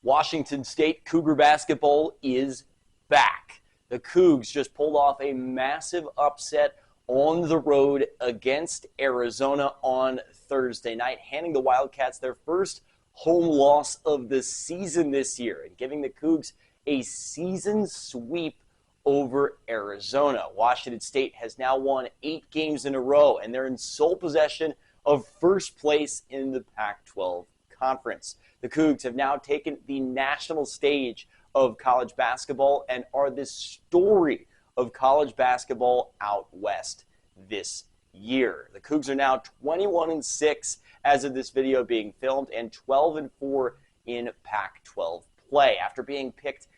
Washington State Cougar basketball is back. The Cougs just pulled off a massive upset on the road against Arizona on Thursday night, handing the Wildcats their first home loss of the season this year and giving the Cougs a season sweep over Arizona. Washington State has now won 8 games in a row, and they're in sole possession of first place in the Pac-12 conference. The Cougs have now taken the national stage of college basketball and are the story of college basketball out west this year. The Cougs are now 21-6 as of this video being filmed and 12-4 in Pac-12 play after being picked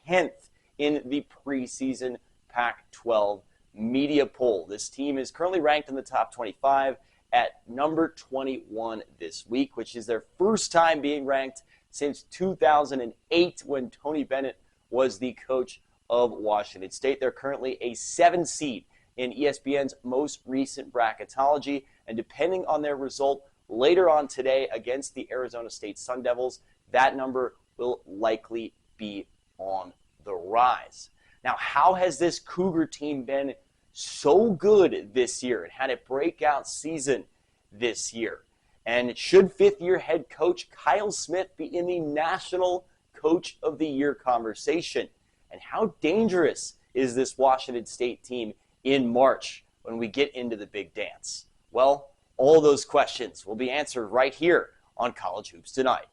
10th in the preseason Pac-12 media poll. This team is currently ranked in the top 25 at number 21 this week, which is their first time being ranked since 2008 when Tony Bennett was the coach of Washington State. They're currently a 7 seed in ESPN's most recent bracketology, and depending on their result later on today against the Arizona State Sun Devils, that number will likely be on the rise. Now, how has this Cougar team been so good this year and had a breakout season this year? And should fifth-year head coach Kyle Smith be in the National Coach of the Year conversation? And how dangerous is this Washington State team in March when we get into the big dance? Well, all those questions will be answered right here on College Hoops Tonight.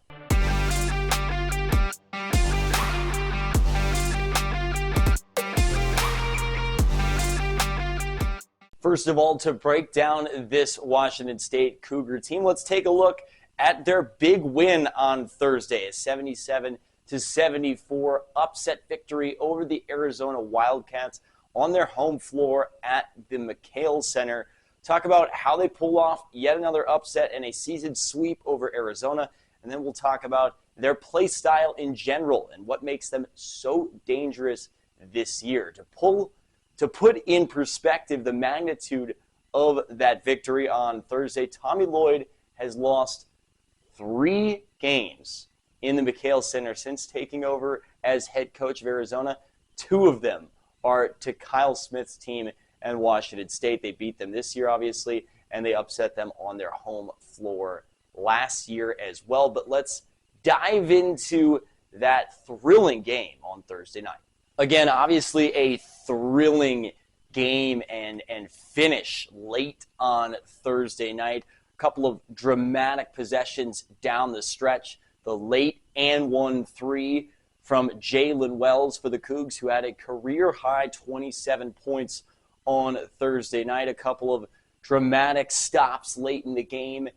First of all, to break down this Washington State Cougar team, let's take a look at their big win on Thursday, a 77-74 upset victory over the Arizona Wildcats on their home floor at the McKale Center. Talk about how they pull off yet another upset and a season sweep over Arizona, and then we'll talk about their play style in general and what makes them so dangerous this year. To put in perspective the magnitude of that victory on Thursday, Tommy Lloyd has lost 3 games in the McKale Center since taking over as head coach of Arizona. 2 of them are to Kyle Smith's team and Washington State. They beat them this year, obviously, and they upset them on their home floor last year as well. But let's dive into that thrilling game on Thursday night. Again, obviously a thrilling game and finish late on Thursday night. A couple of dramatic possessions down the stretch. The late and 1-3 from Jalen Wells for the Cougs, who had a career-high 27 points on Thursday night. A couple of dramatic stops late in the game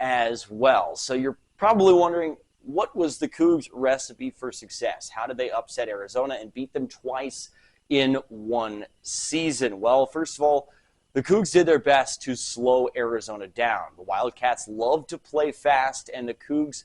as well. So you're probably wondering, what was the Cougs' recipe for success? How did they upset Arizona and beat them twice in one season? Well, first of all, the Cougs did their best to slow Arizona down. The Wildcats love to play fast, and the Cougs,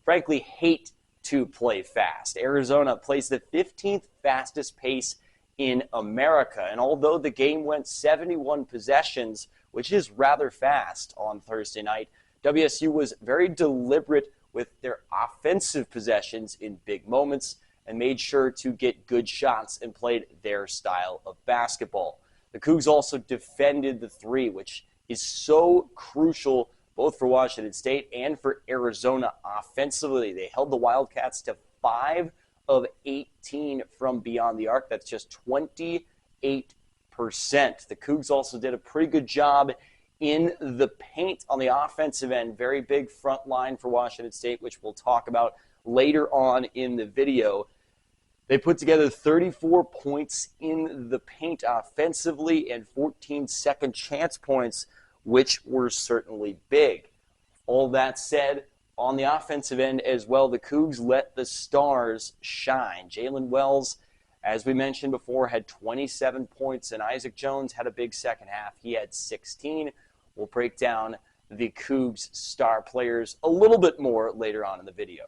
frankly, hate to play fast. Arizona plays the 15th fastest pace in America, and although the game went 71 possessions, which is rather fast on Thursday night, WSU was very deliberate with their offensive possessions in big moments and made sure to get good shots and played their style of basketball. The Cougs also defended the 3, which is so crucial both for Washington State and for Arizona offensively. They held the Wildcats to 5 of 18 from beyond the arc. That's just 28%. The Cougs also did a pretty good job in the paint on the offensive end. Very big front line for Washington State, which we'll talk about later on in the video. They put together 34 points in the paint offensively and 14 second chance points, which were certainly big. All that said, on the offensive end as well, the Cougs let the stars shine. Jalen Wells, as we mentioned before, had 27 points, and Isaac Jones had a big second half. He had 16. We'll break down the Cougs star players a little bit more later on in the video.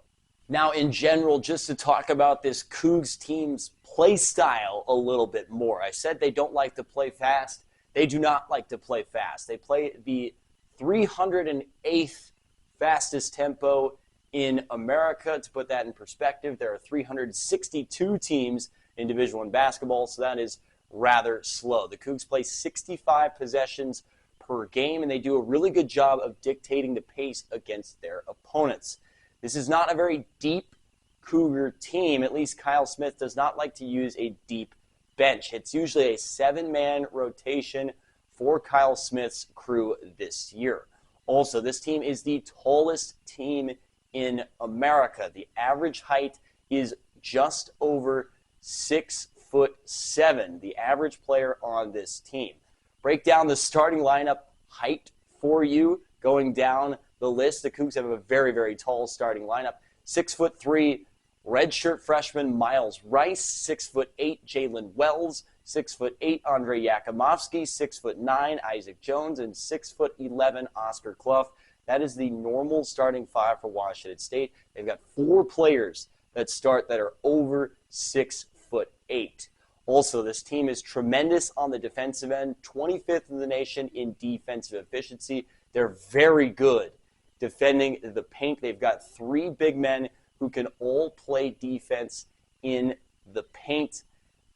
Now, in general, just to talk about this Cougs team's play style a little bit more. I said they don't like to play fast. They do not like to play fast. They play the 308th fastest tempo in America. To put that in perspective, there are 362 teams in Division I basketball, so that is rather slow. The Cougs play 65 possessions per game, and they do a really good job of dictating the pace against their opponents. This is not a very deep Cougar team. At least Kyle Smith does not like to use a deep bench. It's usually a 7-man rotation for Kyle Smith's crew this year. Also, this team is the tallest team in America. The average height is just over 6'7", the average player on this team. Break down the starting lineup height for you. Going down the list, the Cougs have a very, very tall starting lineup. 6'3", redshirt freshman Miles Rice, 6'8", Jalen Wells, 6'8", Andre Yakimovsky, 6'9", Isaac Jones, and 6'11", Oscar Clough. That is the normal starting five for Washington State. They've got 4 players that start that are over 6'8". Also, this team is tremendous on the defensive end, 25th in the nation in defensive efficiency. They're very good defending the paint. They've got 3 big men who can all play defense in the paint.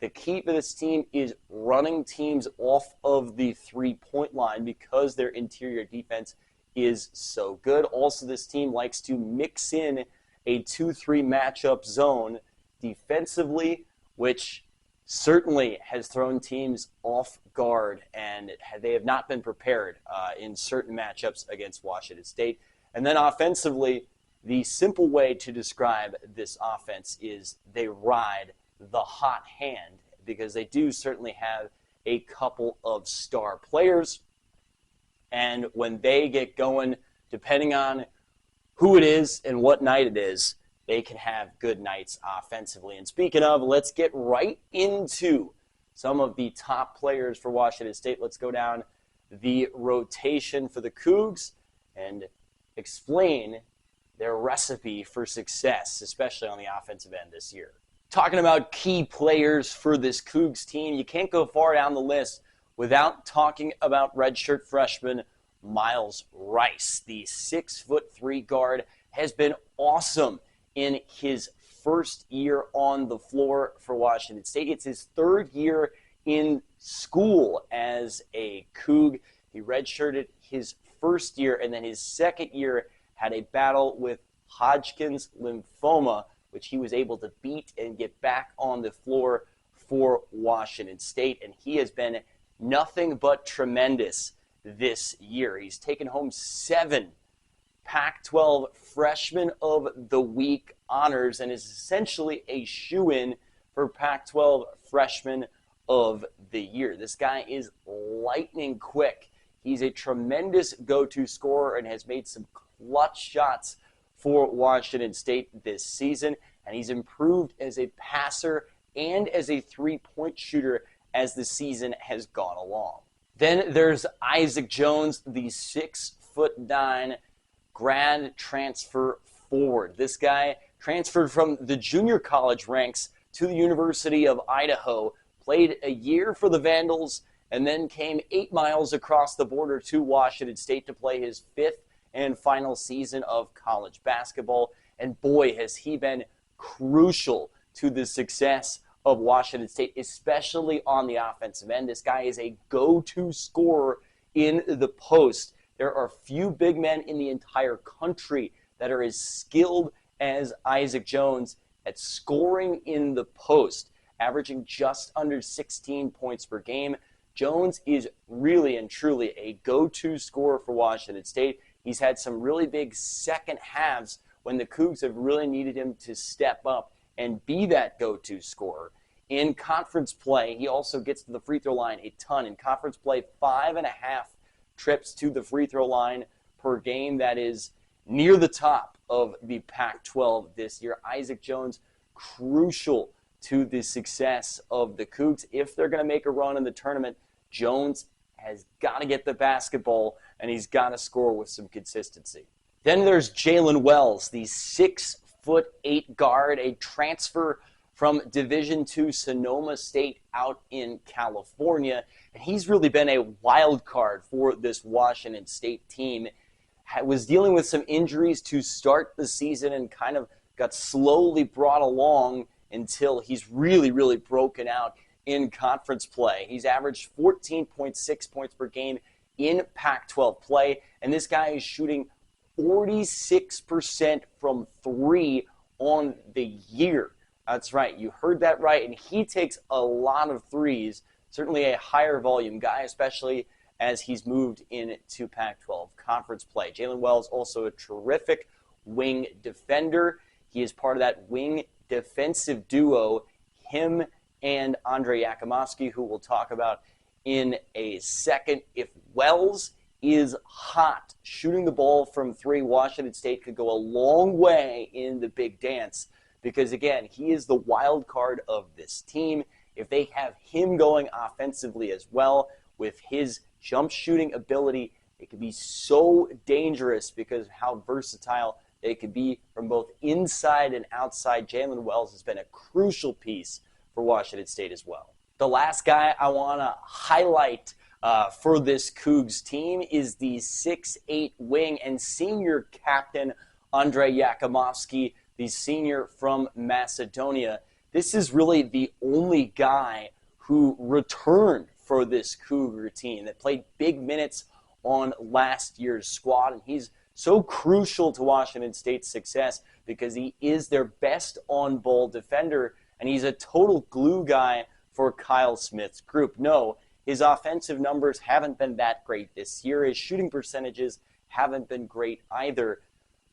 The key to this team is running teams off of the three-point line because their interior defense is so good. Also, this team likes to mix in a 2-3 matchup zone defensively, which certainly has thrown teams off guard, and they have not been prepared in certain matchups against Washington State. And then offensively, the simple way to describe this offense is they ride the hot hand, because they do certainly have a couple of star players. And when they get going, depending on who it is and what night it is, they can have good nights offensively. And speaking of, let's get right into some of the top players for Washington State. Let's go down the rotation for the Cougs and explain their recipe for success, especially on the offensive end this year. Talking about key players for this Cougs team, you can't go far down the list without talking about redshirt freshman Miles Rice. The 6'3" guard has been awesome in his first year on the floor for Washington State. It's his 3rd year in school as a Coug. He redshirted his first year, and then his second year had a battle with Hodgkin's lymphoma, which he was able to beat and get back on the floor for Washington State. And he has been nothing but tremendous this year. He's taken home 7 Pac-12 Freshman of the Week honors and is essentially a shoo-in for Pac-12 Freshman of the Year. This guy is lightning quick. He's a tremendous go-to scorer and has made some clutch shots for Washington State this season, and he's improved as a passer and as a three-point shooter as the season has gone along. Then there's Isaac Jones, the 6'9" grad transfer forward. This guy transferred from the junior college ranks to the University of Idaho, played a year for the Vandals, and then came 8 miles across the border to Washington State to play his 5th and final season of college basketball. And boy, has he been crucial to the success of Washington State, especially on the offensive end. This guy is a go-to scorer in the post. There are few big men in the entire country that are as skilled as Isaac Jones at scoring in the post, averaging just under 16 points per game. Jones is really and truly a go-to scorer for Washington State. He's had some really big second halves when the Cougs have really needed him to step up and be that go-to scorer. In conference play, he also gets to the free throw line a ton. In conference play, 5.5 trips to the free throw line per game. That is near the top of the Pac-12 this year. Isaac Jones, crucial to the success of the Cougs. If they're going to make a run in the tournament, Jones has got to get the basketball, and he's got to score with some consistency. Then there's Jalen Wells, the 6'8" guard, a transfer from Division II Sonoma State out in California. And he's really been a wild card for this Washington State team. was dealing with some injuries to start the season and kind of got slowly brought along until he's really, really broken out in conference play. He's averaged 14.6 points per game in Pac-12 play, and this guy is shooting 46% from three on the year. That's right, you heard that right, and he takes a lot of threes, certainly a higher volume guy, especially as he's moved into Pac-12 conference play. Jalen Wells, also a terrific wing defender. He is part of that wing defensive duo, him and Andrei Yakimovsky, who we'll talk about in a second. If Wells is hot shooting the ball from three, Washington State could go a long way in the big dance because, again, he is the wild card of this team. If they have him going offensively as well with his jump shooting ability, it could be so dangerous because how versatile they could be from both inside and outside. Jalen Wells has been a crucial piece for Washington State as well. The last guy I want to highlight for this Cougs team is the 6'8" wing and senior captain, Andrei Yakimovsky, the senior from Macedonia. This is really the only guy who returned for this Cougar team that played big minutes on last year's squad, and he's so crucial to Washington State's success because he is their best on-ball defender, and he's a total glue guy for Kyle Smith's group. No, his offensive numbers haven't been that great this year. His shooting percentages haven't been great either,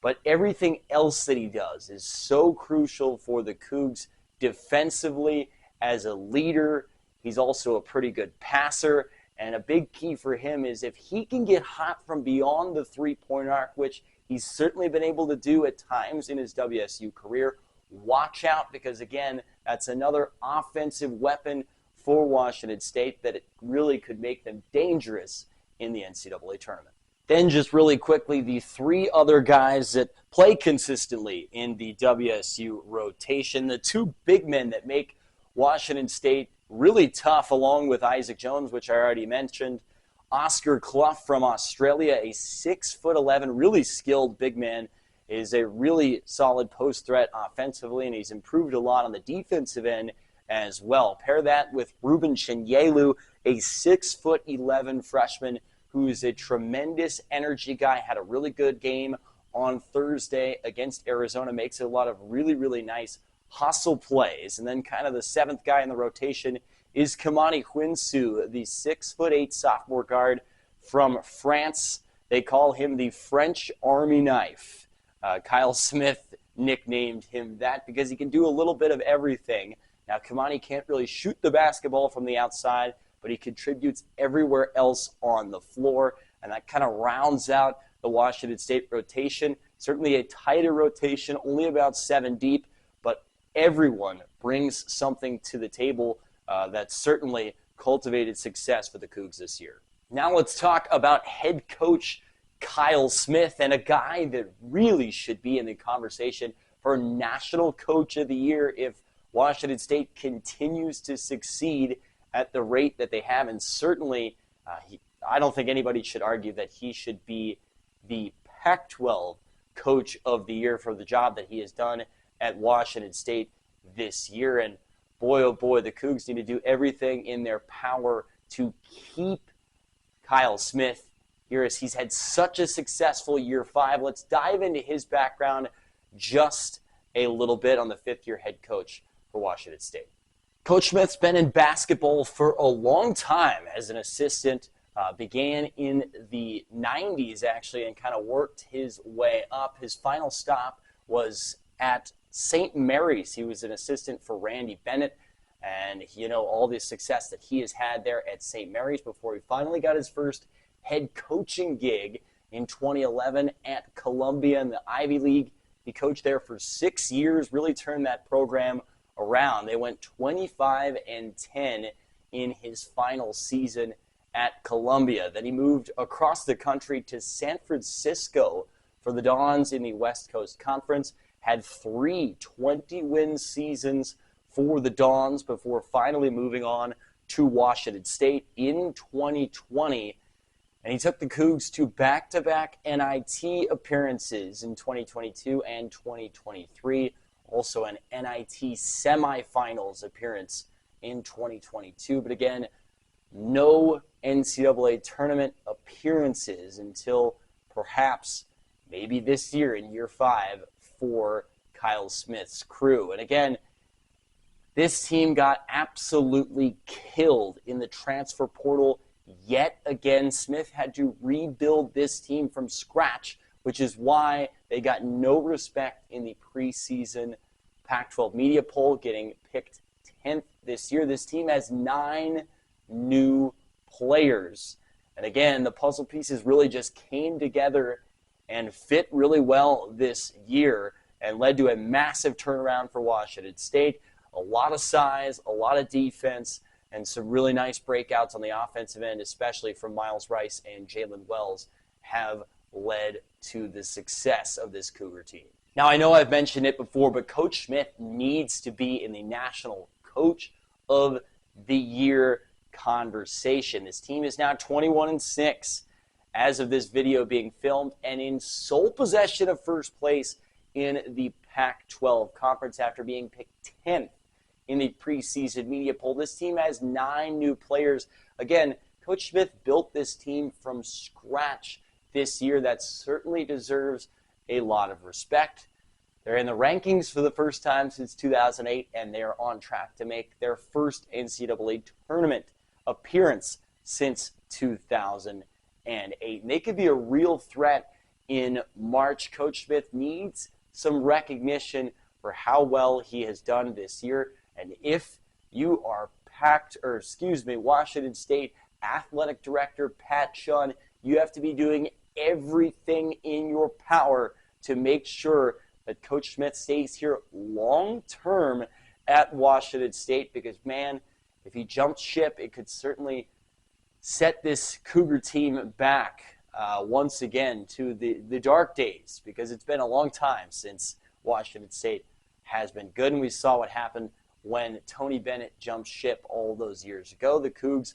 but everything else that he does is so crucial for the Cougs defensively. As a leader, he's also a pretty good passer, and a big key for him is if he can get hot from beyond the three-point arc, which he's certainly been able to do at times in his WSU career, watch out because, again, that's another offensive weapon for Washington State that it really could make them dangerous in the NCAA tournament. Then just really quickly, the three other guys that play consistently in the WSU rotation, the two big men that make Washington State really tough, along with Isaac Jones, which I already mentioned. Oscar Clough from Australia, a 6'11", really skilled big man, is a really solid post threat offensively, and he's improved a lot on the defensive end as well. Pair that with Ruben Chinyelu, a 6'11" freshman who is a tremendous energy guy, had a really good game on Thursday against Arizona, makes a lot of really, really nice hustle plays. And then kind of the seventh guy in the rotation is Kamani Huinsu, the 6'8" sophomore guard from France. They call him the French Army Knife. Kyle Smith nicknamed him that because he can do a little bit of everything. Now, Kamani can't really shoot the basketball from the outside, but he contributes everywhere else on the floor, and that kind of rounds out the Washington State rotation. Certainly a tighter rotation, only about 7 deep, but everyone brings something to the table that certainly cultivated success for the Cougs this year. Now let's talk about head coach Kyle Smith, and a guy that really should be in the conversation for National Coach of the Year if Washington State continues to succeed at the rate that they have. And certainly, I don't think anybody should argue that he should be the Pac-12 Coach of the Year for the job that he has done at Washington State this year. And boy, oh boy, the Cougs need to do everything in their power to keep Kyle Smith here as he's had such a successful year 5. Let's dive into his background just a little bit on the fifth-year head coach for Washington State. Coach Smith's been in basketball for a long time as an assistant. Began in the 90s, actually, and kind of worked his way up. His final stop was at St. Mary's. He was an assistant for Randy Bennett, and you know all the success that he has had there at St. Mary's before he finally got his first head coaching gig in 2011 at Columbia in the Ivy League. He coached there for 6 years, really turned that program around. They went 25-10 in his final season at Columbia. Then he moved across the country to San Francisco for the Dons in the West Coast Conference, had 3 20-win seasons for the Dons before finally moving on to Washington State in 2020. And he took the Cougs to back-to-back NIT appearances in 2022 and 2023. Also an NIT semifinals appearance in 2022. But again, no NCAA tournament appearances until perhaps maybe this year in year 5 for Kyle Smith's crew. And again, this team got absolutely killed in the transfer portal. Yet again, Smith had to rebuild this team from scratch, which is why they got no respect in the preseason Pac-12 media poll, getting picked 10th this year. This team has 9 new players. And again, the puzzle pieces really just came together and fit really well this year and led to a massive turnaround for Washington State. A lot of size, a lot of defense, and some really nice breakouts on the offensive end, especially from Miles Rice and Jalen Wells, have led to the success of this Cougar team. Now, I know I've mentioned it before, but Coach Smith needs to be in the National Coach of the Year conversation. This team is now 21-6 as of this video being filmed and in sole possession of first place in the Pac-12 conference after being picked 10th in the preseason media poll. This team has 9 new players. Again, Coach Smith built this team from scratch this year. That certainly deserves a lot of respect. They're in the rankings for the first time since 2008, and they're on track to make their first NCAA tournament appearance since 2008. And they could be a real threat in March. Coach Smith needs some recognition for how well he has done this year. And if you are Washington State Athletic Director Pat Chun, you have to be doing everything in your power to make sure that Coach Smith stays here long-term at Washington State because, man, if he jumps ship, it could certainly set this Cougar team back once again to the dark days because it's been a long time since Washington State has been good, and we saw what happened when Tony Bennett jumped ship all those years ago. The Cougs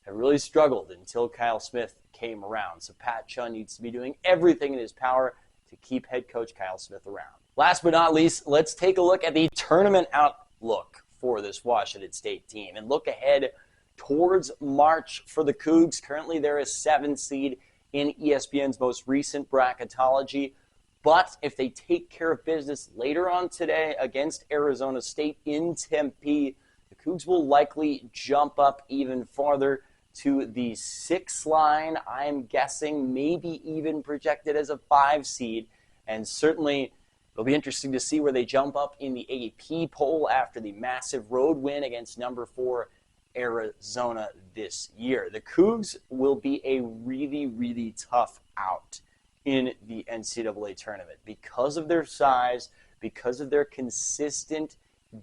have really struggled until Kyle Smith came around. So Pat Chun needs to be doing everything in his power to keep head coach Kyle Smith around. Last but not least, let's take a look at the tournament outlook for this Washington State team and look ahead towards March for the Cougs. Currently, they're a 7th seed in ESPN's most recent bracketology. But if they take care of business later on today against Arizona State in Tempe, the Cougs will likely jump up even farther to the 6th line. I'm guessing maybe even projected as a 5 seed. And certainly it'll be interesting to see where they jump up in the AP poll after the massive road win against number 4 Arizona this year. The Cougs will be a really, really tough out in the NCAA tournament because of their size, because of their consistent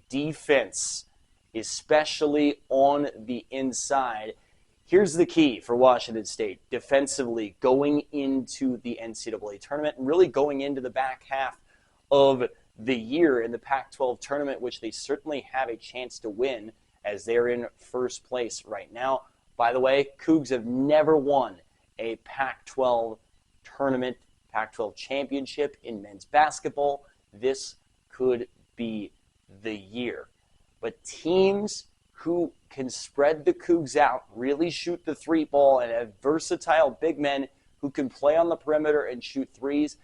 defense, especially on the inside. Here's the key for Washington State defensively going into the NCAA tournament and really going into the back half of the year in the Pac-12 tournament, which they certainly have a chance to win as they're in first place right now. By the way, Cougs have never won a Pac-12 tournament, Pac-12 championship in men's basketball. This could be the year. But teams who can spread the Cougs out, really shoot the 3 ball, and have versatile big men who can play on the perimeter and shoot threes,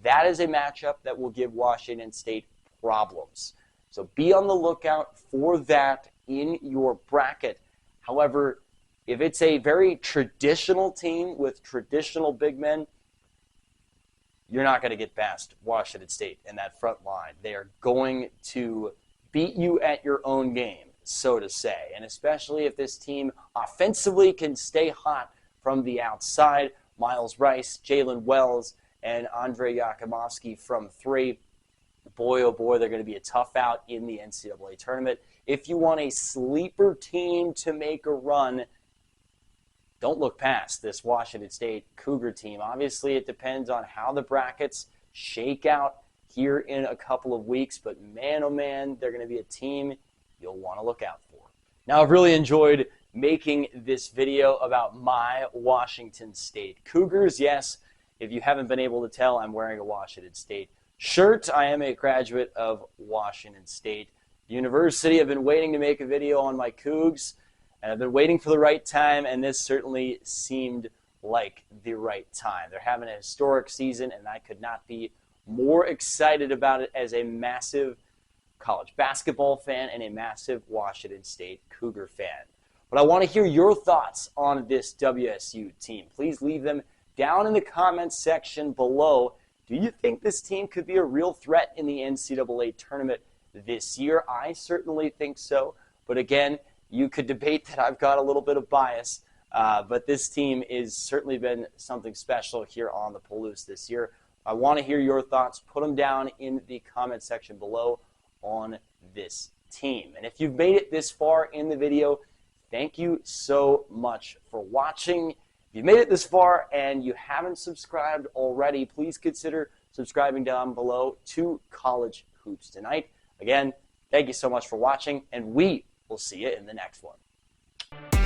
that is a matchup that will give Washington State problems. So be on the lookout for that in your bracket. However, if it's a very traditional team with traditional big men, you're not going to get past Washington State in that front line. They are going to beat you at your own game, so to say. And especially if this team offensively can stay hot from the outside. Miles Rice, Jalen Wells, and Andre Yakimovsky from 3. Boy, oh boy, they're going to be a tough out in the NCAA tournament. If you want a sleeper team to make a run, don't look past this Washington State Cougar team. Obviously, it depends on how the brackets shake out here in a couple of weeks, but man, oh man, they're going to be a team you'll want to look out for. Now, I've really enjoyed making this video about my Washington State Cougars. Yes, if you haven't been able to tell, I'm wearing a Washington State shirt. I am a graduate of Washington State University. I've been waiting to make a video on my Cougs, and I've been waiting for the right time, and this certainly seemed like the right time. They're having a historic season, and I could not be more excited about it as a massive college basketball fan and a massive Washington State Cougar fan. But I want to hear your thoughts on this WSU team. Please leave them down in the comments section below. Do you think this team could be a real threat in the NCAA tournament this year? I certainly think so. But again, you could debate that I've got a little bit of bias. But this team has certainly been something special here on the Palouse this year. I want to hear your thoughts. Put them down in the comment section below on this team. And if you've made it this far in the video, thank you so much for watching. If you've made it this far and you haven't subscribed already, please consider subscribing down below to College Hoops Tonight. Again, thank you so much for watching, and we will see you in the next one.